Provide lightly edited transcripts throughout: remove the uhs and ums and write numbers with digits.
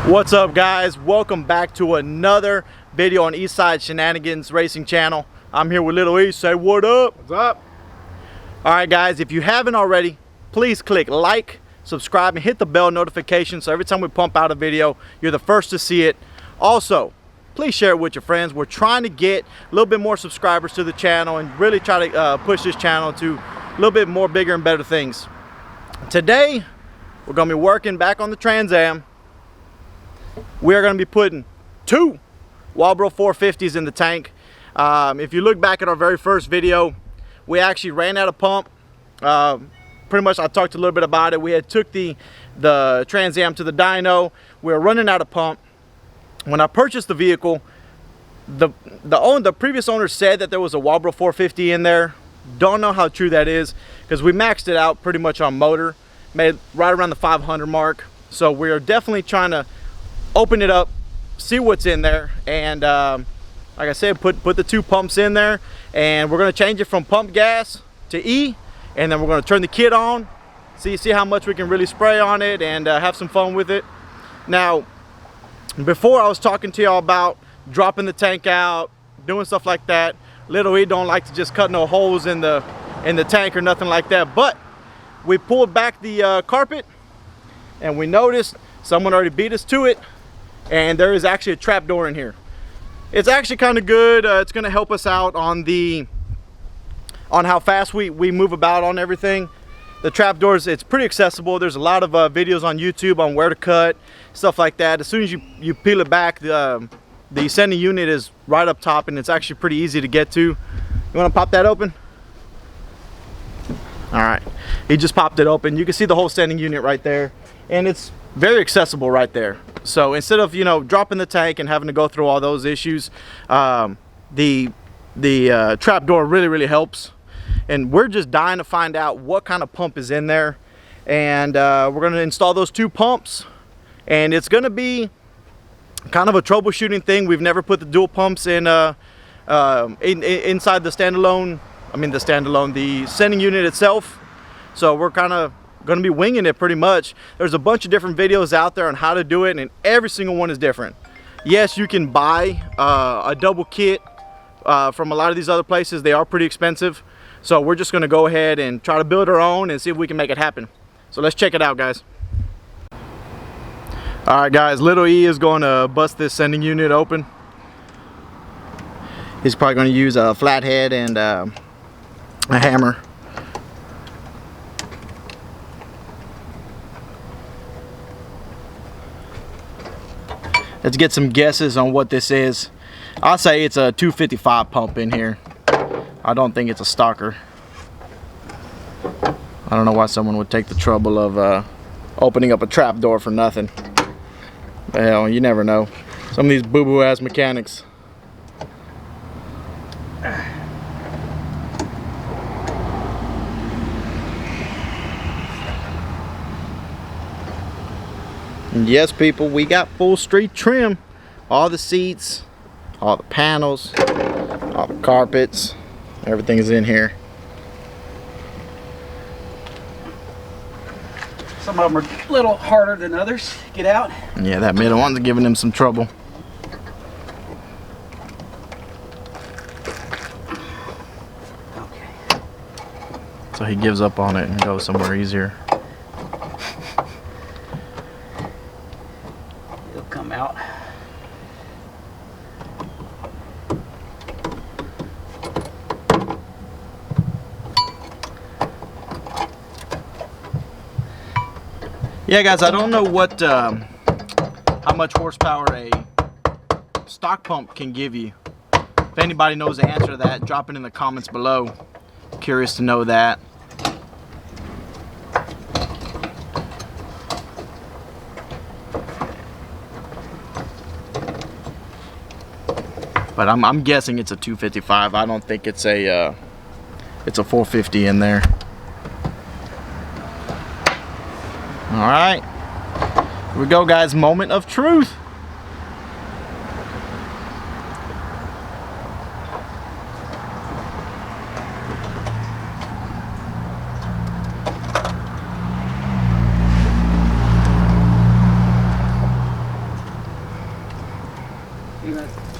What's up, guys? Welcome back to another video on Eastside Shenanigans Racing Channel. I'm here with Little E. Say what up. What's up? Alright guys, if you haven't already, please click like, subscribe, and hit the bell notification so every time we pump out a video, you're the first to see it. Also, please share it with your friends. We're trying to get a little bit more subscribers to the channel and really try to push this channel to a little bit more bigger and better things. Today, we're going to be working back on the Trans Am. We are going to be putting two WALBRO 450s in the tank. If you look back at our very first video, we actually ran out of pump. Pretty much I talked a little bit about it. We had took the Trans Am to the dyno. We were running out of pump. When I purchased the vehicle, the previous owner said that there was a WALBRO 450 in there. Don't know how true that is because we maxed it out pretty much on motor, made right around the 500 mark. So we're definitely trying to open it up, see what's in there, and like I said, put the two pumps in there, and we're going to change it from pump gas to E, and then we're going to turn the kit on, see how much we can really spray on it, and have some fun with it. Now, before I was talking to y'all about dropping the tank out, doing stuff like that. Little E don't like to just cut no holes in the tank or nothing like that, but we pulled back the carpet, and we noticed someone already beat us to it. And there is actually a trap door in here. It's actually kind of good. It's going to help us out on how fast we move about on everything. The trap doors, it's pretty accessible. There's a lot of videos on YouTube on where to cut, stuff like that. As soon as you peel it back, the sending unit is right up top, and it's actually pretty easy to get to. You want to pop that open? All right, he just popped it open. You can see the whole sending unit right there, and it's very accessible right there. So instead of, dropping the tank and having to go through all those issues, the trap door really helps. And we're just dying to find out what kind of pump is in there. And we're going to install those two pumps. And it's going to be kind of a troubleshooting thing. We've never put the dual pumps in inside the standalone, the sending unit itself. So we're kind of going to be winging it pretty much. There's a bunch of different videos out there on how to do it, and every single one is different. Yes, you can buy a double kit from a lot of these other places. They are pretty expensive, so we're just going to go ahead and try to build our own and see if we can make it happen. So let's check it out, guys. All right, guys, Little E is going to bust this sending unit open. He's probably going to use a flathead and a hammer. Let's get some guesses on what this is. I'll say it's a 255 pump in here. I don't think it's a stalker. I don't know why someone would take the trouble of opening up a trap door for nothing. But hell, you never know. Some of these boo-boo ass mechanics. And yes, people, we got full street trim. All the seats, all the panels, all the carpets, everything is in here. Some of them are a little harder than others. Get out. Yeah, that middle one's giving him some trouble. Okay. So he gives up on it and goes somewhere easier. Come out. Yeah, guys, I don't know what how much horsepower a stock pump can give you. If anybody knows the answer to that, drop it in the comments below. Curious to know that. But I'm guessing it's a 255. I don't think it's a 450 in there. All right, here we go, guys. Moment of truth.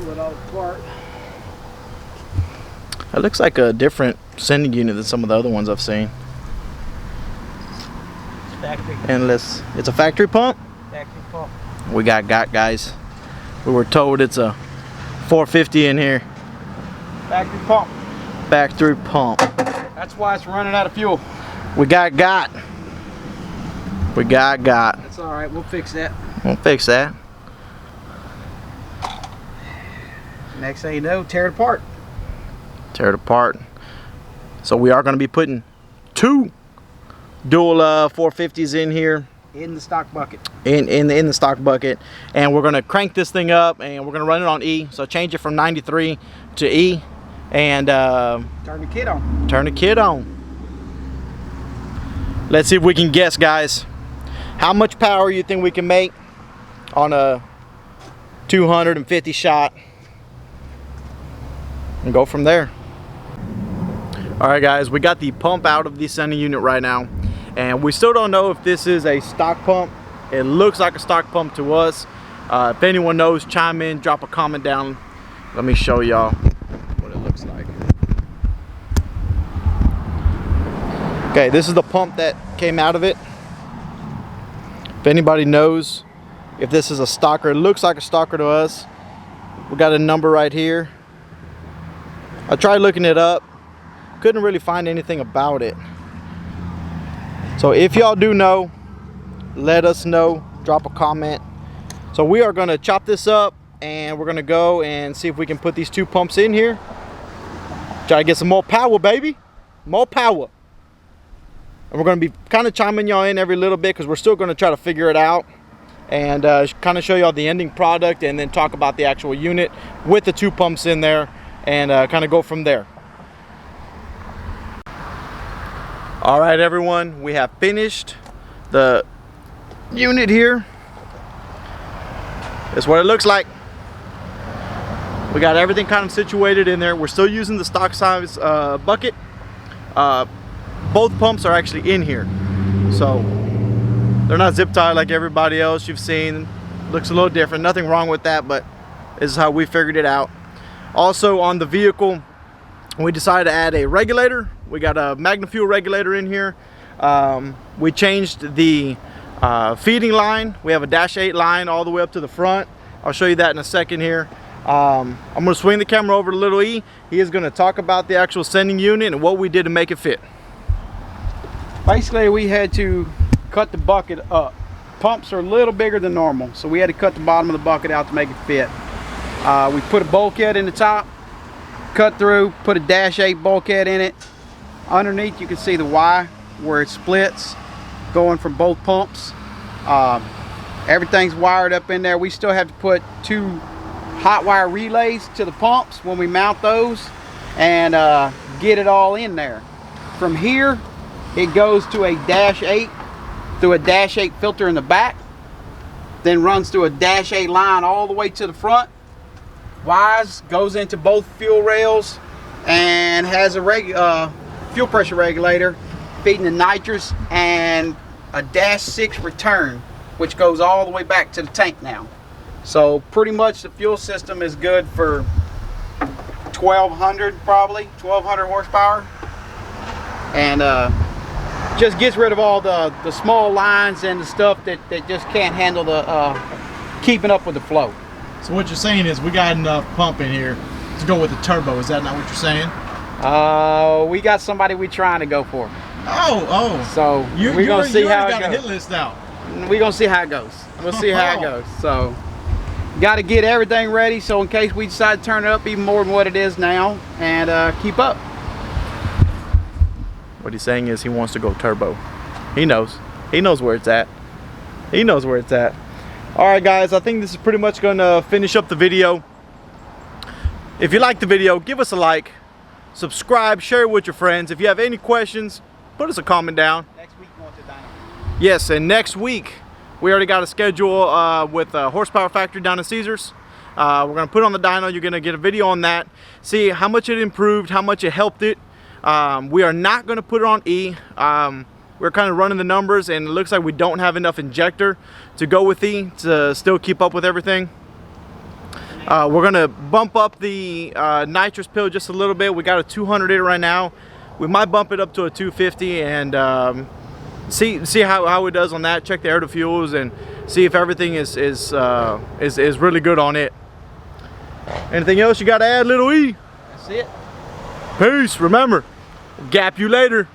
Pull it all apart. It looks like a different sending unit than some of the other ones I've seen. Factory. Endless. It's a factory pump. Factory pump. We got guys. We were told it's a 450 in here. Factory pump. Factory pump. That's why it's running out of fuel. We got. We got. That's all right. We'll fix that. We'll fix that. Next thing you know, tear it apart. Tear it apart. So we are going to be putting 2 dual 450s in here. In the stock bucket. In the stock bucket, and we're going to crank this thing up, and we're going to run it on E. So change it from 93 to E, and turn the kit on. Turn the kit on. Let's see if we can guess, guys, how much power you think we can make on a 250 shot, and go from there. All right, guys, we got the pump out of the sending unit right now, and we still don't know if this is a stock pump. It looks like a stock pump to us. If anyone knows, chime in, drop a comment down. Let me show y'all what it looks like. Okay, this is the pump that came out of it. If anybody knows if this is a stocker, it looks like a stocker to us. We got a number right here. I tried looking it up, couldn't really find anything about it. So if y'all do know, let us know, drop a comment. So we are gonna chop this up, and we're gonna go and see if we can put these 2 pumps in here. Try to get some more power, baby, more power. And we're gonna be kind of chiming y'all in every little bit, because we're still gonna try to figure it out, and kind of show y'all the ending product, and then talk about the actual unit with the 2 pumps in there, and kind of go from there. All right, everyone, we have finished the unit here. That's what it looks like. We got everything kind of situated in there. We're still using the stock size bucket. Both pumps are actually in here, so they're not zip tied like everybody else you've seen. Looks a little different. Nothing wrong with that, but this is how we figured it out. Also, on the vehicle, we decided to add a regulator. We got a MagnaFuel regulator in here. We changed the feeding line. We have a -8 line all the way up to the front. I'll show you that in a second here. I'm going to swing the camera over to Little E. He is going to talk about the actual sending unit and what we did to make it fit. Basically, we had to cut the bucket up. Pumps are a little bigger than normal, so we had to cut the bottom of the bucket out to make it fit. We put a bulkhead in the top, cut through, put a -8 bulkhead in it. Underneath, you can see the Y where it splits, going from both pumps. Everything's wired up in there. We still have to put 2 hot wire relays to the pumps when we mount those, and get it all in there. From here, it goes to a -8 through a -8 filter in the back, then runs through a -8 line all the way to the front. Wires goes into both fuel rails, and has a fuel pressure regulator feeding the nitrous, and a -6 return, which goes all the way back to the tank now. So pretty much the fuel system is good for 1200, probably 1200 horsepower, and just gets rid of all the small lines and the stuff that just can't handle the keeping up with the flow. So what you're saying is we got enough pump in here to go with the turbo. Is that not what you're saying? We got somebody we're trying to go for. Oh. So we're gonna see how it goes. You got a goes. hit list out. We're gonna see how it goes. We'll see how it goes. So got to get everything ready, so in case we decide to turn it up even more than what it is now, and keep up. What he's saying is he wants to go turbo. He knows where it's at. He knows where it's at. All right, guys, I think this is pretty much gonna finish up the video. If you like the video, give us a like, subscribe, share it with your friends. If you have any questions, put us a comment down. Next week, going to DYNO. Yes, and next week we already got a schedule with Horsepower Factory down in Caesars. We're gonna put on the dyno. You're gonna get a video on that, see how much it improved, how much it helped it. We are not gonna put it on E. We're kind of running the numbers, and it looks like we don't have enough injector to go with E to still keep up with everything. We're gonna bump up the nitrous pill just a little bit. We got a 200 in it right now. We might bump it up to a 250 and see how it does on that. Check the air to fuels and see if everything is really good on it. Anything else you got to add, Little E? That's it. Peace. Remember, gap you later.